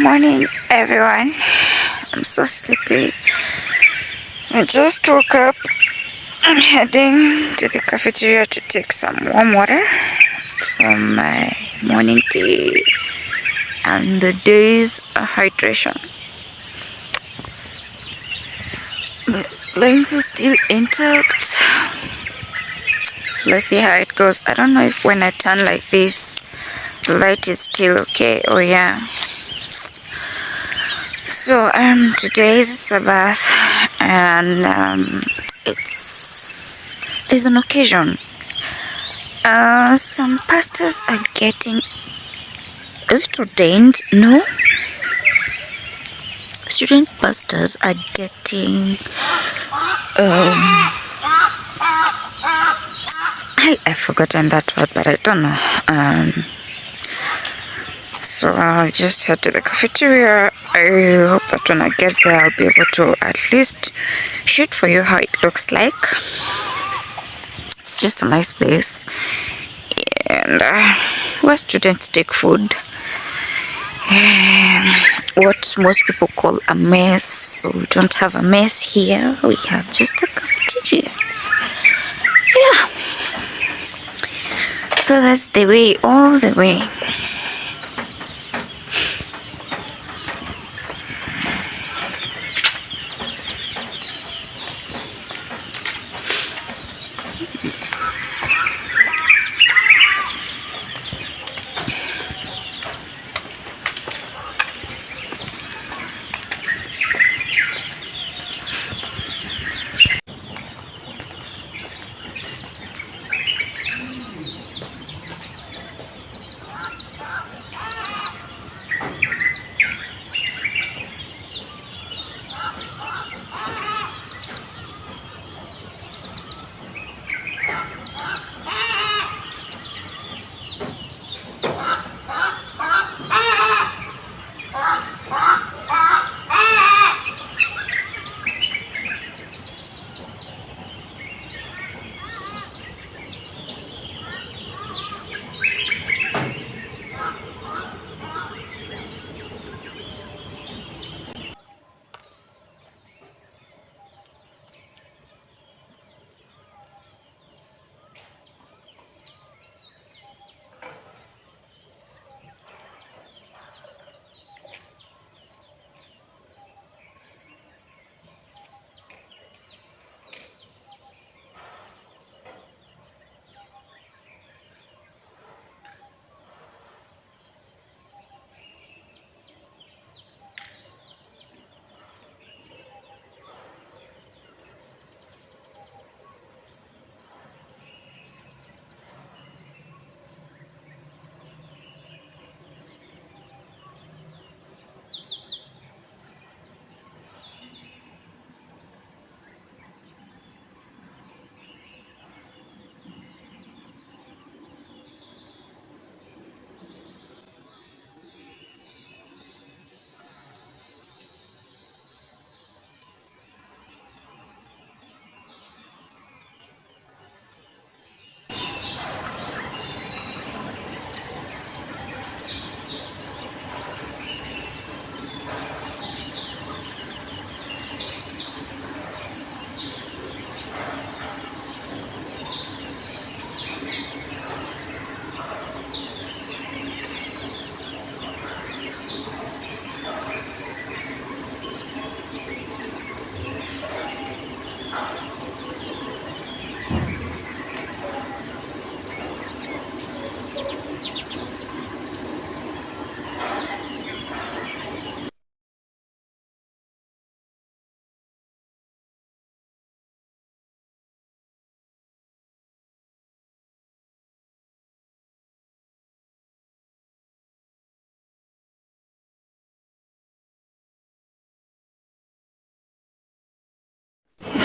morning, everyone. I'm so sleepy. I just woke up. I'm heading to the cafeteria to take some warm water for my morning tea and the day's hydration. The lens is still intact, so let's see how it goes. I don't know if when I turn like this the light is still okay. Oh yeah. So today is Sabbath, and there's an occasion. Some pastors are getting, is it ordained? No. Student pastors are getting I've forgotten that word, but I don't know. So I'll just head to the cafeteria. I hope that when I get there I'll be able to at least shoot for you how it looks like. It's just a nice place, and where students take food, what most people call a mess. So we don't have a mess here, we have just a cafeteria. Yeah, so that's the way, all the way.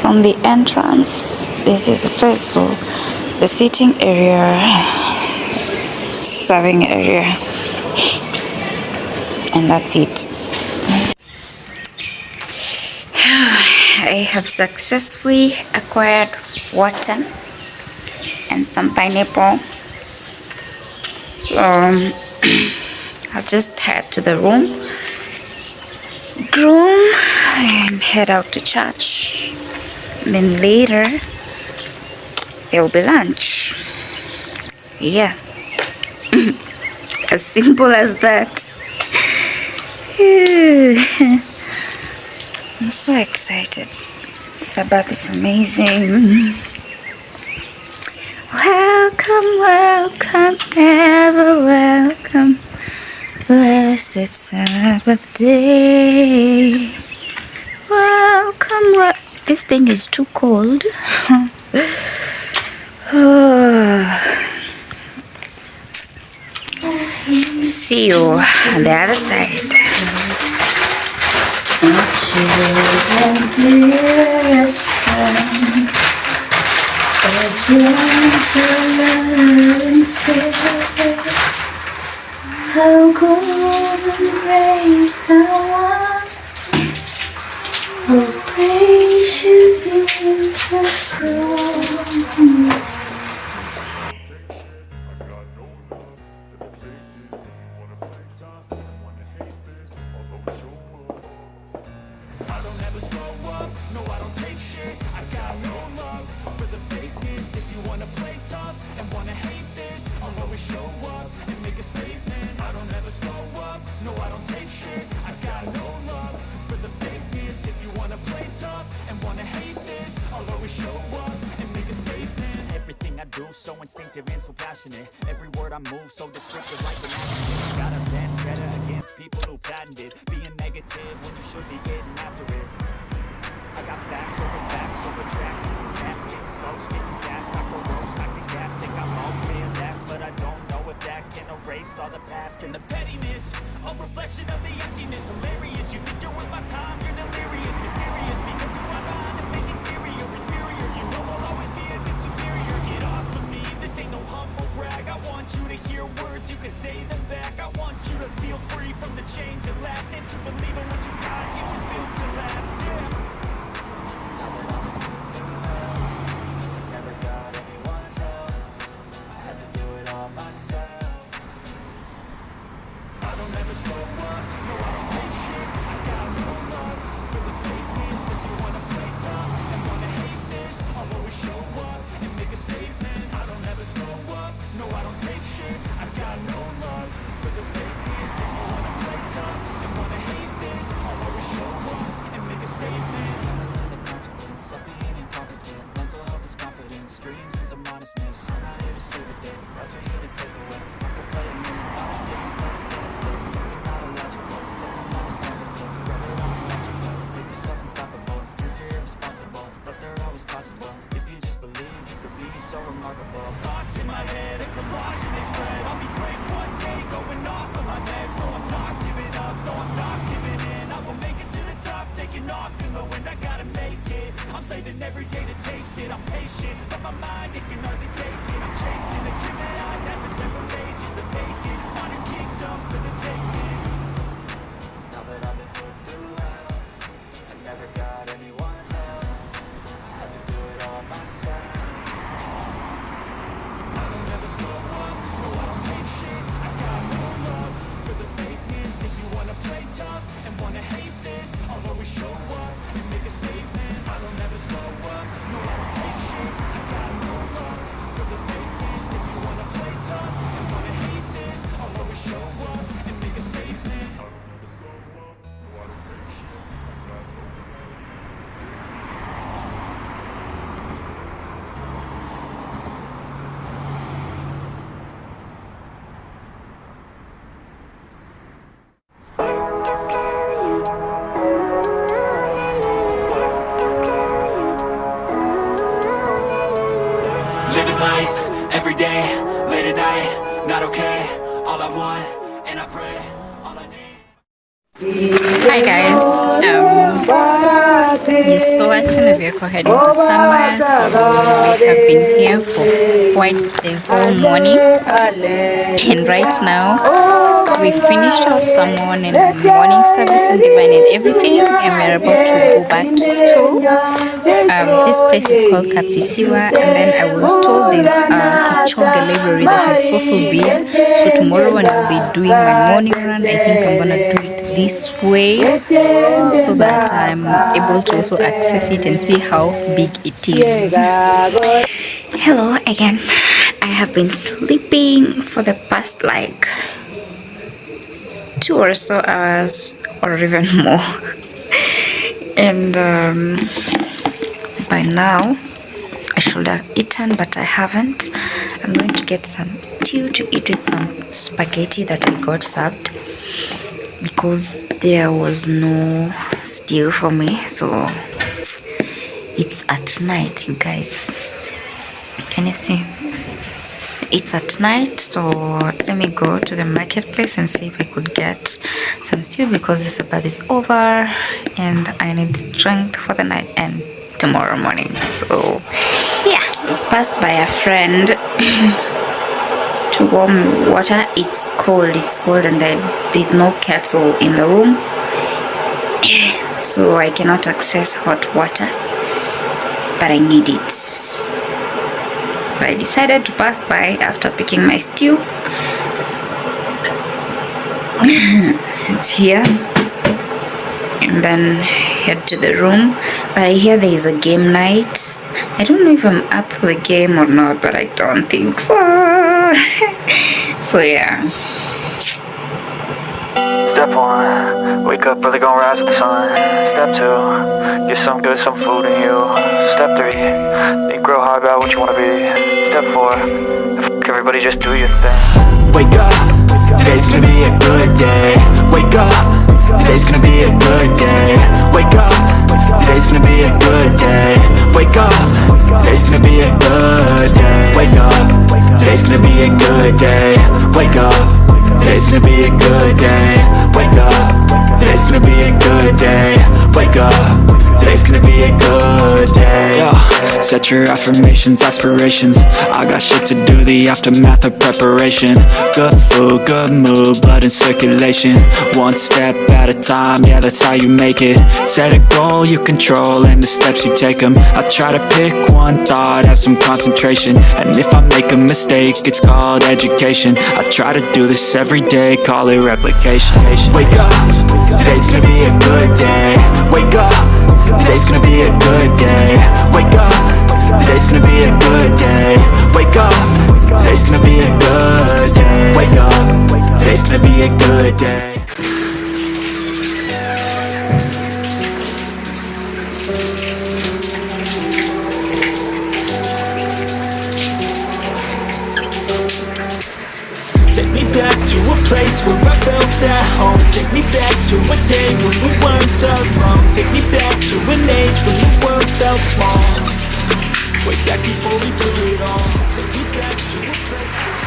From the entrance, this is the place, so the seating area, serving area, and that's it. I have successfully acquired water and some pineapple, so I'll just head to the room groom and head out to church. Then later there will be lunch. Yeah. As simple as that. I'm so excited. Sabbath is amazing. Welcome, welcome, ever welcome. Blessed Sabbath day. Welcome, this thing is too cold. See you on the other side. Children's dearest friend, a gentle loving Savior, how golden great thou art, oh gracious infant promise. So instinctive and so passionate. Every word I move so descriptive like an accident. Got a vendetta against people who patented being negative when you should be getting after it. I got facts over tracks. This is fast, getting slow, speaking fast. I go roast, I can gas. Think I'm okay at last, but I don't know if that can erase all the past and the pettiness. A reflection of the emptiness. Hilarious, you think you're worth my time, you're delirious. Mysterious because you are behind a fake exterior. Inferior, you know I'll always be a bit superior. Get off of me, this ain't no humble brag. I want you to hear words, you can say them back. I want you to feel free from the chains that last, and to believe in what you got, it was built to last, yeah. Never got anyone's help, I had to do it all myself. I don't ever slow up, no I don't take shit. I got no love for the fakeness. If you wanna play tough and wanna hate this, I'll always show up and make a statement. I don't ever slow up, no I don't take shit. I got no love for the fakeness. If you wanna play tough and wanna hate this, I'll always show up and make a statement. Gotta learn the consequence of being incompetent. Mental health is confidence, dreams and some honestness. I'm not here to save the day, that's for you to take away. I could play a million other games, but it's not safe. Something not illogical, something not understandable. Rub it on magical, make yourself unstoppable. Dreams are irresponsible, but they're always possible. If you just believe, you could be so remarkable. Thoughts in my head, a collage and they spread. I'll be great one day, going off of my meds. No, I'm not giving up, no, I'm not giving in. I will make it to the top, taking off in the wind. I gotta make it, I'm saving every day to taste it. I'm patient, but my mind, it can hardly take it. I'm chasing a dream that I never several ages of making. On a kingdom for the taking. Now that I've been put through hell, I never got anyone's help, I had to do it all myself. I don't ever slow up, no I don't take shit. I got no love for the fakeness. If you wanna play tough and wanna hate this, I'll always show up and make a statement. I don't ever slow up, no I don't take shit. I got no love for the fakeness. If you wanna play tough and wanna hate this, I'll always show up and make a statement. I don't ever slow up, no I don't take shit. I got no love. Living life, every day, late at night, not okay. All I want, and I pray, all I need. Hi guys, you saw us in a vehicle heading to somewhere, so we have been here for quite the whole morning, and right now we finished our sermon and morning service and divine and everything, and we're about to go back to school. This place is called Kapsisiwa, and then I was told there's Kipchoge library that is so big, so tomorrow when I'll be doing my morning run, I think I'm gonna do it this way so that I'm able to also access it and see how big it is. Hello again. I have been sleeping for the past like 2 or so hours or even more. And by now I should have eaten, but I haven't. I'm going to get some stew to eat with some spaghetti that I got served because there was no stew for me. So it's at night, you guys. Can you see? It's at night, so let me go to the marketplace and see if I could get some stew because the Sabbath is over and I need strength for the night and tomorrow morning. So yeah, we've passed by a friend to warm water. It's cold and there's no kettle in the room, so I cannot access hot water, but I need it. So I decided to pass by after picking my stew. It's here. And then head to the room. But I hear there is a game night. I don't know if I'm up for the game or not, but I don't think so. So yeah. Step 1, wake up early, gonna rise with the sun. Step 2, get some good, some food in you. Step 3, think real hard about what you wanna be. Step 4, fuck everybody, just do your thing. Wake up, today's gonna be a good day. Wake up, today's gonna be a good day. Wake up, today's gonna be a good day. Wake up, today's gonna be a good day. Wake up, today's gonna be a good day. Wake up. Today's gonna be a good day. Wake up. Today's gonna be a good day. Wake up. Today's gonna be a good day. Yo, set your affirmations, aspirations. I got shit to do, the aftermath of preparation. Good food, good mood, blood in circulation. One step at a time, yeah, that's how you make it. Set a goal you control and the steps you take them. I try to pick one thought, have some concentration. And if I make a mistake, it's called education. I try to do this every day, call it replication. Wake up, today's gonna be a good day. Wake up, today's gonna be a good day. Wake up, today's gonna be a good day. Wake up, today's gonna be a good day. Wake up, today's gonna be a good day. Take me back to a place where I felt at home. Take me back to a day when we weren't alone. Take me back to an age when the world felt small. Way back before we blew it all. Take me back to a place where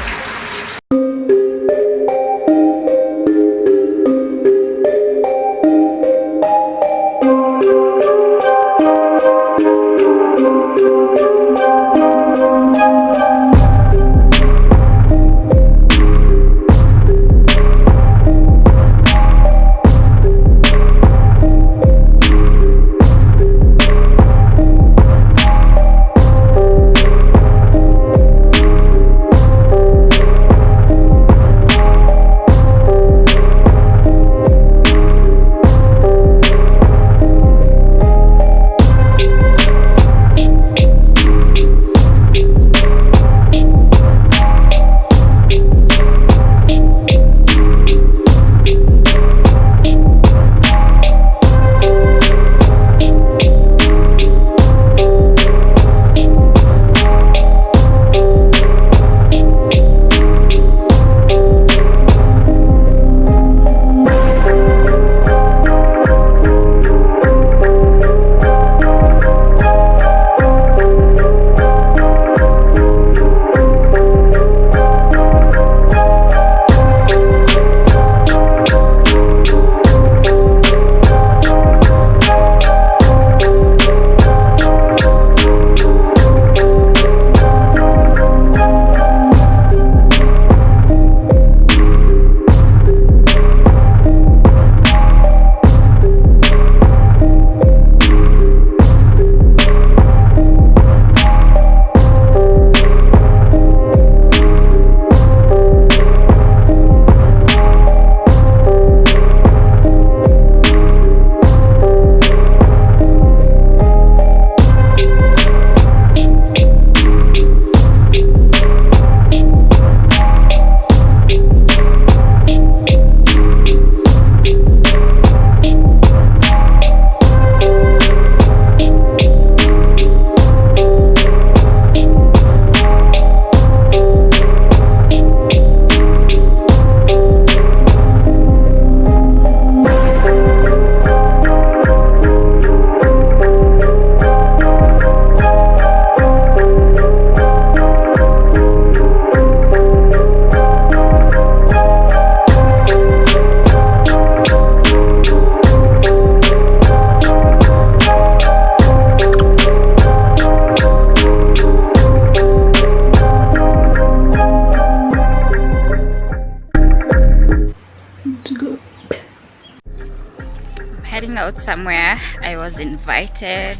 hang out somewhere. I was invited,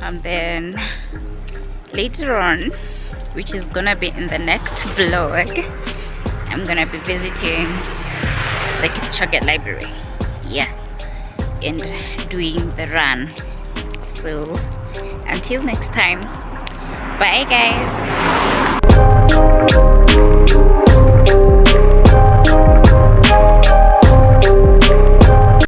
and then later on, which is gonna be in the next vlog, I'm gonna be visiting the Kipchoge library. Yeah, and doing the run. So until next time, bye guys.